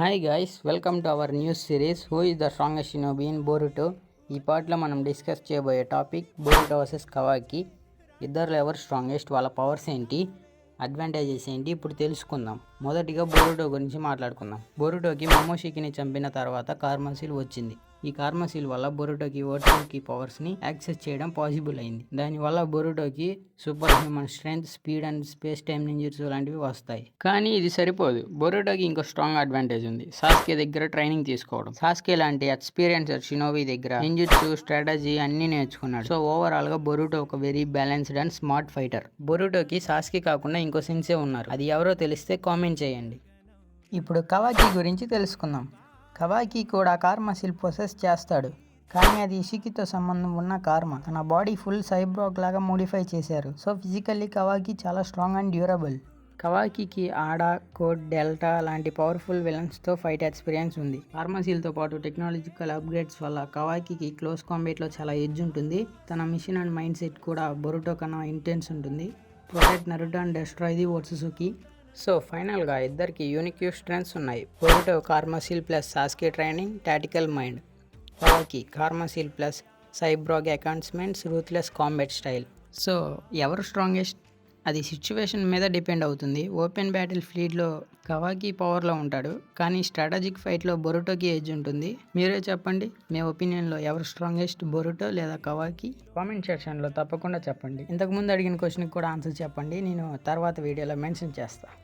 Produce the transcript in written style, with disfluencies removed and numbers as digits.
Hi guys, welcome to our news series who is the strongest Shinobi in Boruto. ఈ పార్ట్లో మనం discuss చేయబోయే topic Boruto versus కవాకి. ఇద్దరు ఎవరు స్ట్రాంగెస్ట్, వాళ్ళ పవర్స్ ఏంటి, అడ్వాంటేజెస్ ఏంటి ఇప్పుడు తెలుసుకుందాం. మొదటిగా బోరుటో గురించి మాట్లాడుకుందాం. బోరుటోకి మోమోషికిని చంపిన తర్వాత కార్మసిల్ వచ్చింది. ఈ కార్మసిల్ వల్ల బొరుటోకి వర్చువల్ పవర్స్ని యాక్సెస్ చేయడం పాసిబుల్ అయింది. దానివల్ల బొరుటోకి super human strength, speed and space time నింజర్స్ లాంటివి వస్తాయి. కానీ ఇది సరిపోదు. బొరుటోకి ఇంకో స్ట్రాంగ్ అడ్వాంటేజ్ ఉంది, సాస్కే దగ్గర ట్రైనింగ్ తీసుకోవడం. సాస్కే లాంటి ఎక్స్పీరియన్స్డ్ షినోబి దగ్గర నింజుట్సు, స్ట్రాటజీ అన్ని నేర్చుకున్నాడు. సో ఓవరాల్ గా బొరుటో ఒక very balanced and smart fighter. బొరుటోకి సాస్కే కాకుండా ఇంకో సెన్సే ఉన్నారు. అది ఎవరో తెలిస్తే కామెంట్ చేయండి. ఇప్పుడు కవాకి గురించి తెలుసుకుందాం. కవాకి కూడా కార్మసిల్ పొసెస్ చేస్తాడు, కానీ అది ఇషికితో సంబంధం ఉన్న కార్మ. తన బాడీ ఫుల్ సైబ్రాగ్ లాగా మోడిఫై చేశారు. సో ఫిజికల్లీ కవాకి చాలా స్ట్రాంగ్ అండ్ డ్యూరబుల్. కవాకికి ఆడా, కోడ్, డెల్టా లాంటి పవర్ఫుల్ విలన్స్తో ఫైట్ ఎక్స్పీరియన్స్ ఉంది. కార్మసిల్తో పాటు టెక్నాలజికల్ అప్గ్రేడ్స్ వల్ల కవాకికి క్లోజ్ కాంబేట్లో చాలా ఎడ్జ్ ఉంటుంది. తన మిషన్ అండ్ మైండ్ సెట్ కూడా బొరుటో కన్నా ఇంటెన్స్ ఉంటుంది. Protect Naruto and destroy the Otsutsuki. So ఫైనల్గా ఇద్దరికి యూనిక్ స్ట్రెంగ్స్ ఉన్నాయి. Boruto karma seal plus Sasuke training, tactical mind. Kawaki karma seal plus cyborg అకౌంట్స్మెంట్స్, రూత్లెస్ కాంబాట్ స్టైల్. సో ఎవరు స్ట్రాంగెస్ట్, అది situation మీద డిపెండ్ అవుతుంది. ఓపెన్ బ్యాటిల్ ఫీల్డ్లో కవాకి పవర్లో ఉంటాడు, కానీ స్ట్రాటజిక్ ఫైట్లో బొరుటోకి ఎడ్జ్ ఉంటుంది. మీరే చెప్పండి, మీ ఒపీనియన్లో ఎవరు స్ట్రాంగెస్ట్, బొరుటో లేదా కవాకి? కామెంట్ సెక్షన్లో తప్పకుండా చెప్పండి. ఇంతకుముందు అడిగిన క్వశ్చన్కి కూడా ఆన్సర్ చెప్పండి, నేను తర్వాత వీడియోలో మెన్షన్ చేస్తాను.